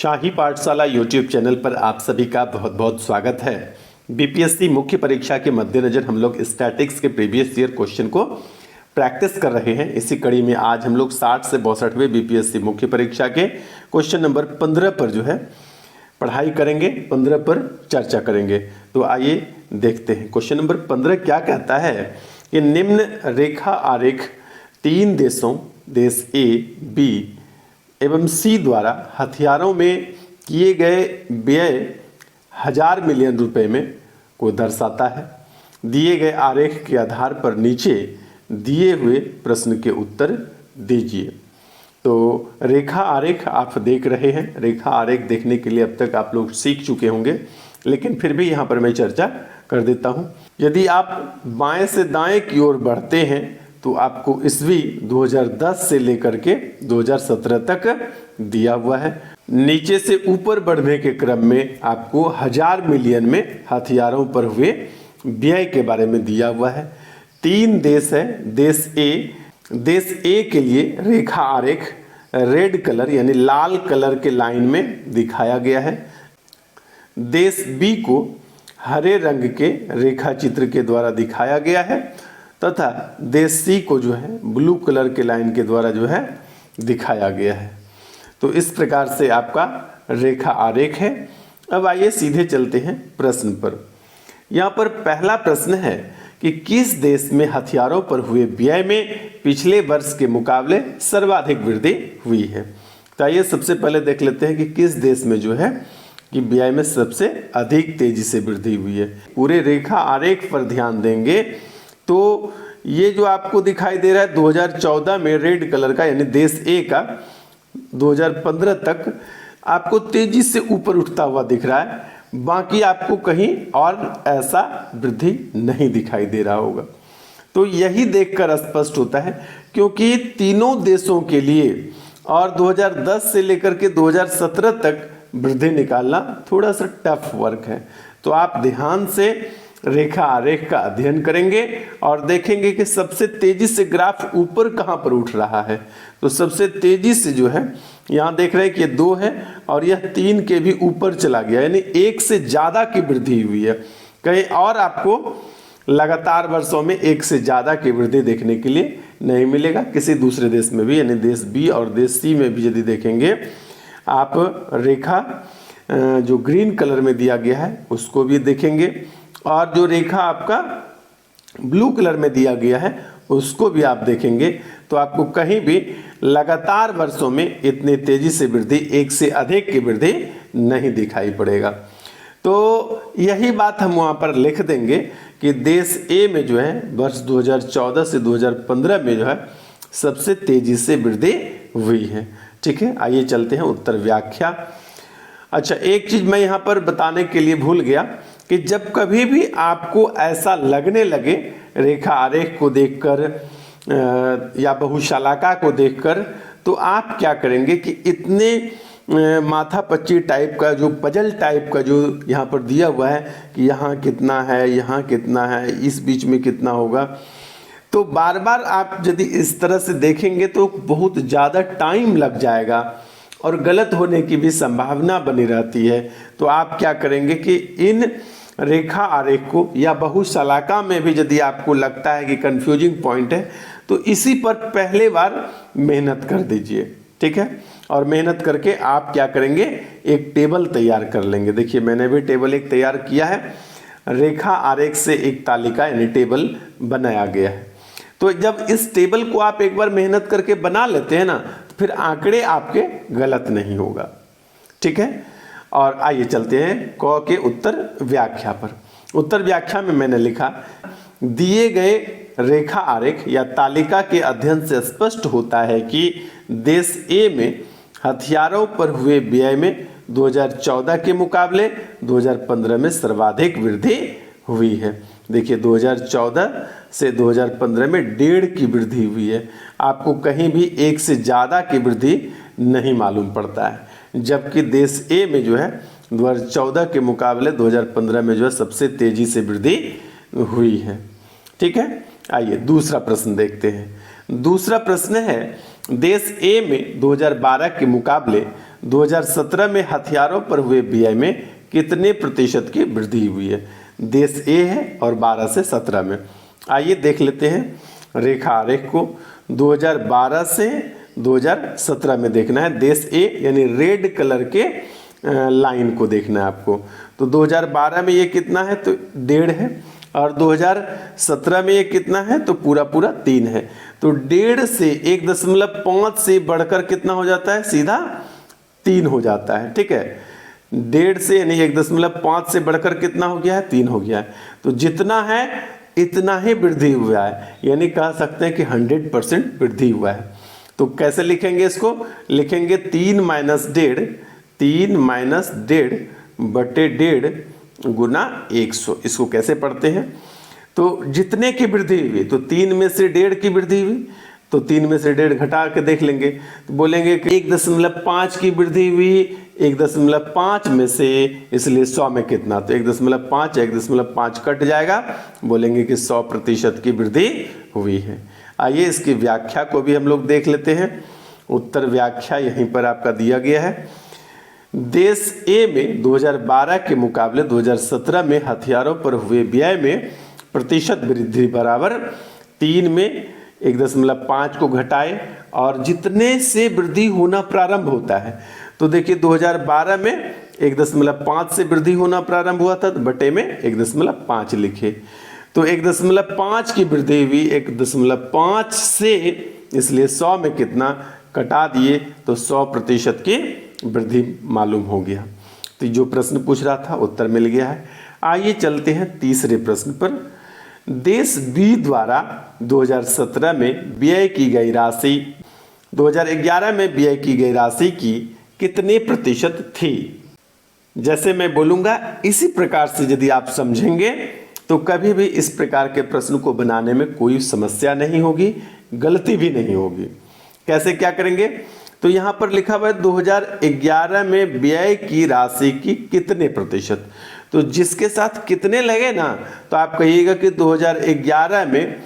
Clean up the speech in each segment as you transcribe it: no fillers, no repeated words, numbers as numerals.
शाही पाठशाला YouTube channel पर आप सभी का बहुत बहुत स्वागत है। बीपीएससी मुख्य परीक्षा के मद्देनजर हम लोग स्टैटिक्स के प्रीवियस ईयर क्वेश्चन को प्रैक्टिस कर रहे हैं। इसी कड़ी में आज हम लोग 60 से 62वें बीपीएससी मुख्य परीक्षा के क्वेश्चन नंबर 15 पर जो है पढ़ाई करेंगे, 15 पर चर्चा करेंगे। तो आइए देखते हैं क्वेश्चन नंबर 15 क्या कहता है कि निम्न रेखा आरेख 3 देशों देश ए, बी एवं सी द्वारा हथियारों में किए गए व्यय 1000 मिलियन रुपए में को दर्शाता है। दिए गए आरेख के आधार पर नीचे दिए हुए प्रश्न के उत्तर दीजिए। तो रेखा आरेख आप देख रहे हैं। रेखा आरेख देखने के लिए अब तक आप लोग सीख चुके होंगे, लेकिन फिर भी यहाँ पर मैं चर्चा कर देता हूँ। यदि आप बाएं से दाएं की ओर बढ़ते हैं तो आपको ईस्वी 2010 से लेकर के 2017 तक दिया हुआ है। नीचे से ऊपर बढ़ने के क्रम में आपको 1000 मिलियन में हथियारों पर हुए व्यय के बारे में दिया हुआ है। 3 देश है। देश ए के लिए रेखा आरेख रेड कलर यानी लाल कलर के लाइन में दिखाया गया है। देश बी को हरे रंग के रेखा चित्र के द्वारा दिखाया गया है तथा देश सी को जो है ब्लू कलर के लाइन के द्वारा जो है दिखाया गया है। तो इस प्रकार से आपका रेखा आरेख है। अब आइए सीधे चलते हैं प्रश्न पर। यहाँ पर पहला प्रश्न है कि किस देश में हथियारों पर हुए व्यय में पिछले वर्ष के मुकाबले सर्वाधिक वृद्धि हुई है। तो आइए सबसे पहले देख लेते हैं कि किस देश में जो है कि व्यय में सबसे अधिक तेजी से वृद्धि हुई है। पूरे रेखा आरेख पर ध्यान देंगे तो ये जो आपको दिखाई दे रहा है 2014 में रेड कलर का यानी देश ए का 2015 तक आपको तेजी से ऊपर उठता हुआ दिख रहा है। बाकी आपको कहीं और ऐसा वृद्धि नहीं दिखाई दे रहा होगा। तो यही देखकर स्पष्ट होता है क्योंकि तीनों देशों के लिए और 2010 से लेकर के 2017 तक वृद्धि निकालना थोड़ा सा टफ वर्क है। तो आप ध्यान से रेखा आरेख का अध्ययन करेंगे और देखेंगे कि सबसे तेजी से ग्राफ ऊपर कहां पर उठ रहा है। तो सबसे तेजी से जो है यहां देख रहे हैं कि ये 2 है और यह 3 के भी ऊपर चला गया, यानी 1 से ज्यादा की वृद्धि हुई है। कहीं और आपको लगातार वर्षों में 1 से ज्यादा की वृद्धि देखने के लिए नहीं मिलेगा। किसी दूसरे देश में भी यानी देश बी और देश सी में भी यदि देखेंगे आप रेखा जो ग्रीन कलर में दिया गया है उसको भी देखेंगे और जो रेखा आपका ब्लू कलर में दिया गया है उसको भी आप देखेंगे तो आपको कहीं भी लगातार वर्षों में इतनी तेजी से वृद्धि 1 से अधिक की वृद्धि नहीं दिखाई पड़ेगा। तो यही बात हम वहाँ पर लिख देंगे कि देश ए में जो है वर्ष 2014 से 2015 में जो है सबसे तेजी से वृद्धि हुई है। ठीक है, आइए चलते हैं उत्तर व्याख्या। अच्छा, एक चीज मैं यहाँ पर बताने के लिए भूल गया कि जब कभी भी आपको ऐसा लगने लगे रेखा आरेख को देखकर या बहुशालाका को देखकर, तो आप क्या करेंगे कि इतने माथा पच्ची टाइप का जो पजल टाइप का जो यहाँ पर दिया हुआ है कि यहाँ कितना है, यहाँ कितना है, इस बीच में कितना होगा, तो बार बार आप यदि इस तरह से देखेंगे तो बहुत ज़्यादा टाइम लग जाएगा और गलत होने की भी संभावना बनी रहती है। तो आप क्या करेंगे कि इन रेखा आरेख को या बहुशालाका में भी यदि आपको लगता है कि कंफ्यूजिंग पॉइंट है तो इसी पर पहले बार मेहनत कर दीजिए। ठीक है, और मेहनत करके आप क्या करेंगे एक टेबल तैयार कर लेंगे। देखिए मैंने भी टेबल एक तैयार किया है। रेखा आरेख से एक तालिका यानी टेबल बनाया गया है। तो जब इस टेबल को आप एक बार मेहनत करके बना लेते हैं ना तो फिर आंकड़े आपके गलत नहीं होगा। ठीक है, और आइए चलते हैं क के उत्तर व्याख्या पर। उत्तर व्याख्या में मैंने लिखा दिए गए रेखा आरेख या तालिका के अध्ययन से स्पष्ट होता है कि देश ए में हथियारों पर हुए व्यय में 2014 के मुकाबले 2015 में सर्वाधिक वृद्धि हुई है। देखिए 2014 से 2015 में 1.5 की वृद्धि हुई है। आपको कहीं भी 1 से ज़्यादा की वृद्धि नहीं मालूम पड़ता है, जबकि देश ए में जो है 2014 के मुकाबले 2015 में जो है सबसे तेजी से वृद्धि हुई है। ठीक है, आइए दूसरा प्रश्न देखते हैं। दूसरा प्रश्न है देश ए में 2012 के मुकाबले 2017 में हथियारों पर हुए व्यय में कितने प्रतिशत की वृद्धि हुई है? देश ए है और 12 से 17 में। आइए देख लेते हैं रेखा आरेख को। 2012 से 2017 में देखना है देश ए, यानी रेड कलर के लाइन को देखना है आपको। तो 2012 में ये कितना है? तो 1.5 है, और 2017 में ये कितना है? तो पूरा 3 है। तो 1.5 से 1.5 से बढ़कर कितना हो जाता है? सीधा 3 हो जाता है। ठीक है, 1.5 से यानी 1.5 से बढ़कर कितना हो गया है? 3 हो गया है। तो जितना है इतना ही वृद्धि हुआ है, यानी कह सकते हैं कि 100% वृद्धि हुआ है। तो कैसे लिखेंगे इसको? लिखेंगे 3 माइनस 1.5 बटे 1.5 गुना 100। इसको कैसे पढ़ते हैं? तो जितने की वृद्धि हुई, तो 3 में से 1.5 की वृद्धि हुई, तो 3 में से 1.5 घटा के देख लेंगे, तो बोलेंगे कि 1.5 की वृद्धि हुई 1.5 में से, इसलिए 100 में कितना? तो 1.5 कट जाएगा, बोलेंगे कि 100% की वृद्धि हुई है। आइए इसकी व्याख्या को भी हम लोग देख लेते हैं। उत्तर व्याख्या यहीं पर आपका दिया गया है। देश ए में 2012 के मुकाबले 2017 में हथियारों पर हुए व्यय में प्रतिशत वृद्धि बराबर 3 में 1.5 को घटाए और जितने से वृद्धि होना प्रारंभ होता है। तो देखिए 2012 में 1.5 से वृद्धि होना प्रारंभ हुआ था, तो बटे में 1.5 लिखे। तो 1.5 की वृद्धि हुई 1.5 से, इसलिए 100 में कितना कटा दिए, तो 100% की वृद्धि मालूम हो गया। तो जो प्रश्न पूछ रहा था उत्तर मिल गया है। आइए चलते हैं तीसरे प्रश्न पर। देश बी द्वारा 2017 में व्यय की गई राशि 2011 में व्यय की गई राशि की कितने प्रतिशत थी? जैसे मैं बोलूँगा इसी प्रकार से यदि आप समझेंगे तो कभी भी इस प्रकार के प्रश्न को बनाने में कोई समस्या नहीं होगी, गलती भी नहीं होगी। कैसे क्या करेंगे? तो यहाँ पर लिखा हुआ है 2011 में व्यय की राशि की कितने प्रतिशत, तो जिसके साथ कितने लगे ना, तो आप कहिएगा कि 2011 में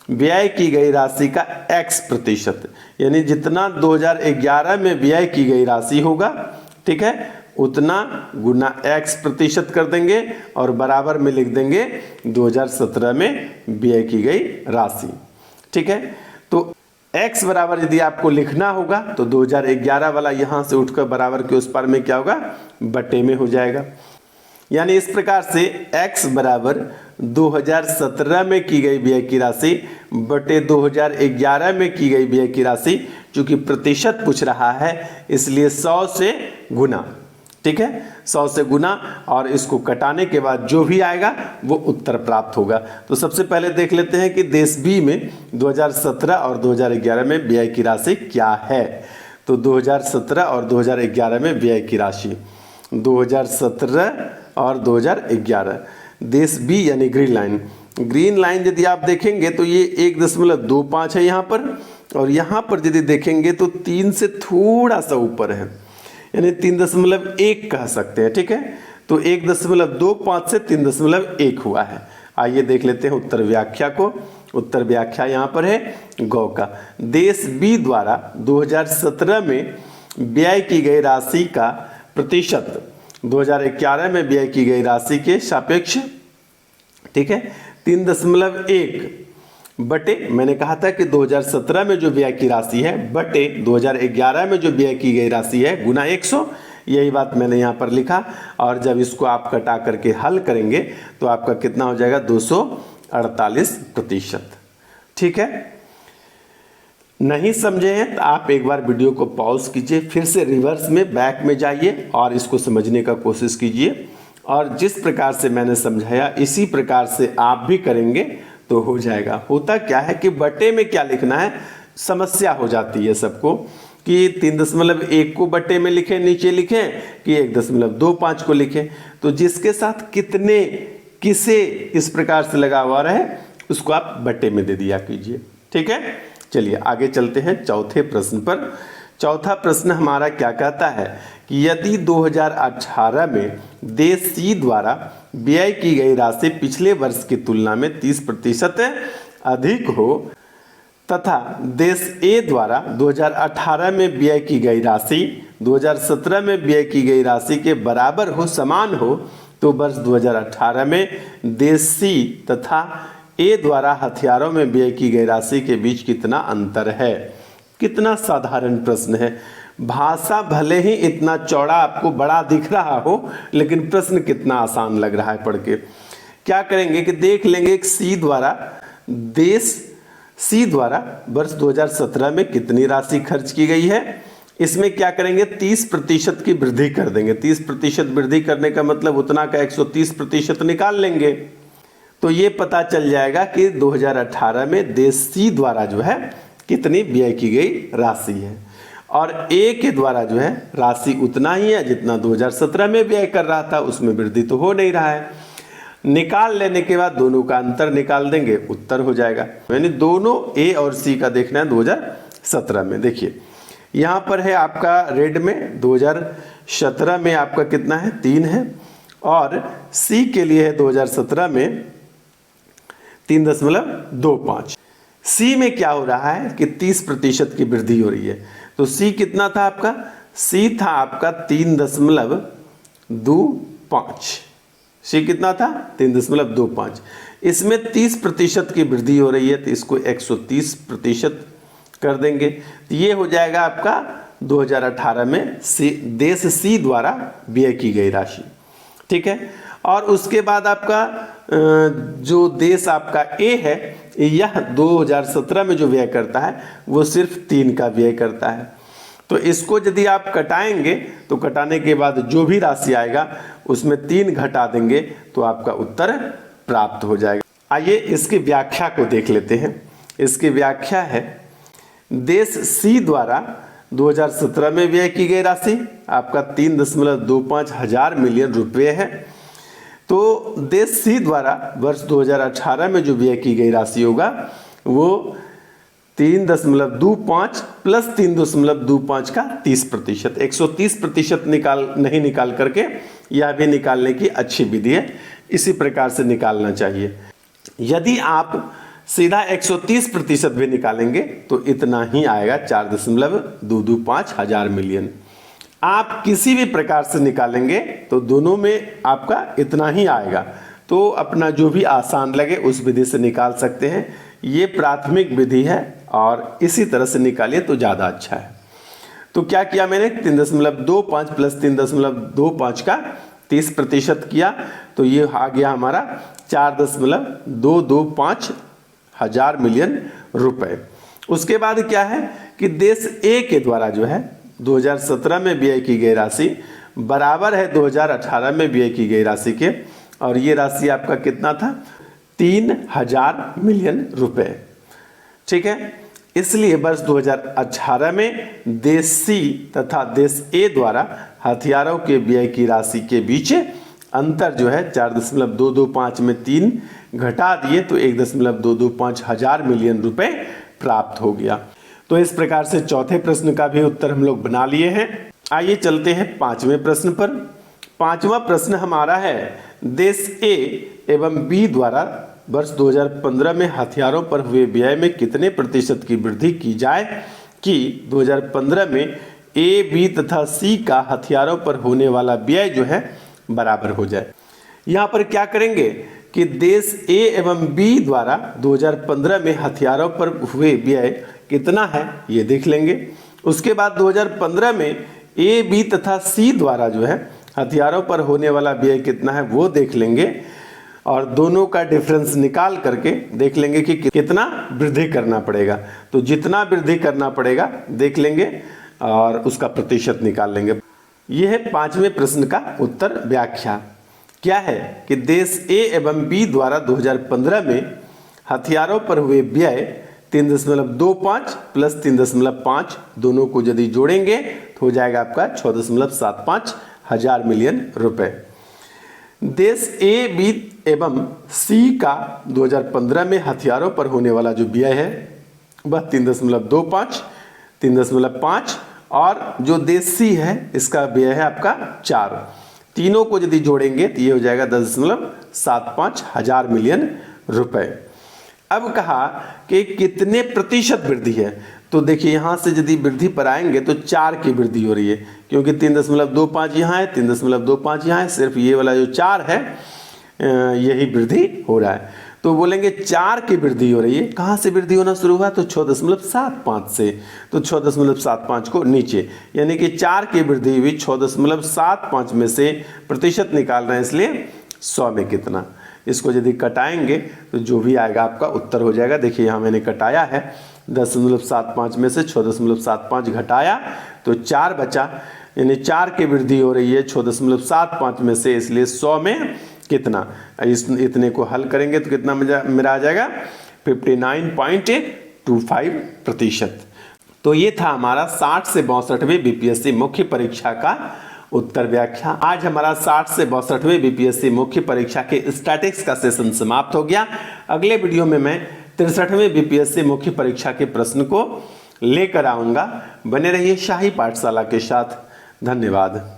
व्यय की गई राशि का x%, यानी जितना 2011 में व्यय की गई राशि होगा, ठीक है, उतना गुना x% कर देंगे और बराबर में लिख देंगे 2017 में व्यय की गई राशि। ठीक है, तो x बराबर यदि आपको लिखना होगा तो 2011 वाला यहाँ से उठकर बराबर के उस पार में क्या होगा? बटे में हो जाएगा। यानी इस प्रकार से x बराबर 2017 में की गई व्यय की राशि बटे 2011 में की गई व्यय की राशि, चूंकि प्रतिशत पूछ रहा है इसलिए 100 से गुना। ठीक है, 100 से गुना और इसको कटाने के बाद जो भी आएगा वो उत्तर प्राप्त होगा। तो सबसे पहले देख लेते हैं कि देश बी में 2017 और 2011 में व्यय की राशि क्या है। तो 2017 और 2011 में व्यय की राशि 2017 और 2011, देश बी यानी ग्रीन लाइन यदि आप देखेंगे तो ये 1.25 है यहाँ पर, और यहाँ पर यदि देखेंगे तो 3 से थोड़ा सा ऊपर है, यानी 3.1 कह सकते हैं। ठीक है, तो 1.25 से 3.1 हुआ है। आइए देख लेते हैं उत्तर व्याख्या को। उत्तर व्याख्या यहाँ पर है गौ का। देश बी द्वारा 2017 में व्यय की गई राशि का प्रतिशत 2011 में व्यय की गई राशि के सापेक्ष, ठीक है, 3.1 बटे, मैंने कहा था कि 2017 में जो व्यय की राशि है बटे 2011 में जो व्यय की गई राशि है गुना 100, यही बात मैंने यहाँ पर लिखा। और जब इसको आप कटा करके हल करेंगे तो आपका कितना हो जाएगा? 248%। ठीक है, नहीं समझे हैं तो आप एक बार वीडियो को पॉज कीजिए, फिर से रिवर्स में बैक में जाइए और इसको समझने का कोशिश कीजिए, और जिस प्रकार से मैंने समझाया इसी प्रकार से आप भी करेंगे तो हो जाएगा। होता क्या है कि बटे में क्या लिखना है, समस्या हो जाती है सबको कि 3.1 को बटे में लिखें, नीचे लिखें कि 1.25 को लिखें। तो जिसके साथ कितने किसे इस प्रकार से लगा हुआ रहे उसको आप बटे में दे दिया कीजिए। ठीक है, चलिए आगे चलते हैं चौथे प्रश्न पर। चौथा प्रश्न हमारा क्या कहता है कि यदि 2018 में देश सी द्वारा व्यय की गई राशि पिछले वर्ष की तुलना में 30% अधिक हो तथा देश ए द्वारा 2018 में व्यय की गई राशि 2017 में व्यय की गई राशि के बराबर हो, समान हो, तो वर्ष 2018 में देश सी तथा ए द्वारा हथियारों में व्यय की गई राशि के बीच कितना अंतर है। कितना साधारण प्रश्न है। भाषा भले ही इतना चौड़ा आपको बड़ा दिख रहा हो, लेकिन प्रश्न कितना आसान लग रहा है पढ़ के। क्या करेंगे कि देख लेंगे एक देश सी द्वारा वर्ष 2017 में कितनी राशि खर्च की गई है। इसमें क्या करेंगे 30% की वृद्धि कर देंगे। 30% वृद्धि करने का मतलब उतना का 130% निकाल लेंगे, तो ये पता चल जाएगा कि 2018 में देश सी द्वारा जो है कितनी व्यय की गई राशि है, और ए के द्वारा जो है राशि उतना ही है जितना 2017 में व्यय कर रहा था, उसमें वृद्धि तो हो नहीं रहा है। निकाल लेने के बाद दोनों का अंतर निकाल देंगे, उत्तर हो जाएगा। यानी दोनों ए और सी का देखना है 2017 में। देखिए यहाँ पर है आपका रेड में 2017 में आपका कितना है 3 है, और सी के लिए है 2017 में 3.25। सी में क्या हो रहा है कि 30% की वृद्धि हो रही है। तो सी कितना था आपका, सी था आपका 3.25। सी कितना था 3.25। इसमें 30% की वृद्धि हो रही है, तो इसको 130% कर देंगे, तो ये हो जाएगा आपका 2018 में देश सी द्वारा व्यय की गई राशि। ठीक है, और उसके बाद आपका जो देश आपका ए है, यह 2017 में जो व्यय करता है वो सिर्फ 3 का व्यय करता है। तो इसको यदि आप कटाएंगे तो कटाने के बाद जो भी राशि आएगा उसमें 3 घटा देंगे तो आपका उत्तर प्राप्त हो जाएगा। आइए इसकी व्याख्या को देख लेते हैं। इसकी व्याख्या है, देश सी द्वारा 2017 में व्यय की गई राशि आपका 3.25 हजार मिलियन रुपये है। तो देश सी द्वारा वर्ष 2018 में जो व्यय की गई राशि होगा वो 3.25 प्लस 3.25 का 30%, 130% नहीं निकाल करके यह भी निकालने की अच्छी विधि है, इसी प्रकार से निकालना चाहिए। यदि आप सीधा 130% भी निकालेंगे तो इतना ही आएगा 4.225 हजार मिलियन। आप किसी भी प्रकार से निकालेंगे तो दोनों में आपका इतना ही आएगा, तो अपना जो भी आसान लगे उस विधि से निकाल सकते हैं। ये प्राथमिक विधि है और इसी तरह से निकालिए तो ज़्यादा अच्छा है। तो क्या किया मैंने 3.25 प्लस 3.25 का 30% किया, तो ये आ गया हमारा 4.225 हजार मिलियन रुपए। उसके बाद क्या है कि देश ए के द्वारा जो है 2017 में व्यय की गई राशि बराबर है 2018 में व्यय की गई राशि के, और ये राशि आपका कितना था 3,000 मिलियन रुपए। ठीक है, इसलिए वर्ष 2018 में देश सी तथा देश ए द्वारा हथियारों के व्यय की राशि के बीच अंतर जो है 4.225 में 3 घटा दिए तो 1.225 हजार मिलियन रुपए प्राप्त हो गया। तो इस प्रकार से चौथे प्रश्न का भी उत्तर हम लोग बना लिए हैं। आइए चलते हैं 5वें प्रश्न पर। 5वां प्रश्न हमारा है, देश ए एवं बी द्वारा वर्ष 2015 में हथियारों पर हुए व्यय में कितने प्रतिशत की वृद्धि की जाए कि 2015 में ए, बी तथा सी का हथियारों पर होने वाला व्यय जो है बराबर हो जाए। यहाँ पर क्या करेंगे कि देश ए एवं बी द्वारा 2015 में हथियारों पर हुए व्यय कितना है ये देख लेंगे। उसके बाद 2015 में ए, बी तथा सी द्वारा जो है हथियारों पर होने वाला व्यय कितना है वो देख लेंगे, और दोनों का डिफरेंस निकाल करके देख लेंगे कि कितना वृद्धि करना पड़ेगा। तो जितना वृद्धि करना पड़ेगा देख लेंगे और उसका प्रतिशत निकाल लेंगे। यह है 5वें प्रश्न का उत्तर। व्याख्या क्या है कि देश ए एवं बी द्वारा 2015 में हथियारों पर हुए व्यय 3.25 प्लस 3.5 दोनों को यदि जोड़ेंगे तो हो जाएगा आपका 6.75 हजार मिलियन रुपए। देश ए, बी एवं सी का 2015 में हथियारों पर होने वाला जो व्यय है वह 3.25, 3.5 और जो देश सी है इसका व्यय है आपका 4। तीनों को यदि जोड़ेंगे तो ये हो जाएगा 10.75 हजार मिलियन रुपए। अब कहा कि कितने प्रतिशत वृद्धि है, तो देखिए यहाँ से यदि वृद्धि पर आएंगे तो 4 की वृद्धि हो रही है, क्योंकि 3.25 यहाँ है, 3.25 यहाँ है, सिर्फ ये वाला जो 4 है यही वृद्धि हो रहा है। तो बोलेंगे 4 की वृद्धि हो रही है, कहाँ से वृद्धि होना शुरू हुआ, तो 6.75 से, तो 6.75 को नीचे, यानी कि 4 की वृद्धि हुई 6.75 में से प्रतिशत निकाल रहे हैं, इसलिए 100 में कितना। इसको यदि कटाएंगे तो जो भी आएगा आपका उत्तर हो जाएगा। देखिए यहाँ मैंने कटाया है, 10.75 में से 6.75 घटाया तो 4 बचा, यानी 4 की वृद्धि हो रही है 6.75 में से, इसलिए 100 में कितना। इतने को हल करेंगे तो कितना मेरा आ जाएगा 59.25%। तो ये था हमारा 60 से 62वें बीपीएससी मुख्य परीक्षा का उत्तर व्याख्या। आज हमारा 60 से 62वें बीपीएससी मुख्य परीक्षा के स्टैटिक्स का सेशन समाप्त हो गया। अगले वीडियो में मैं 63वें बीपीएससी मुख्य परीक्षा के प्रश्न को लेकर आऊंगा। बने रहिए शाही पाठशाला के साथ। धन्यवाद।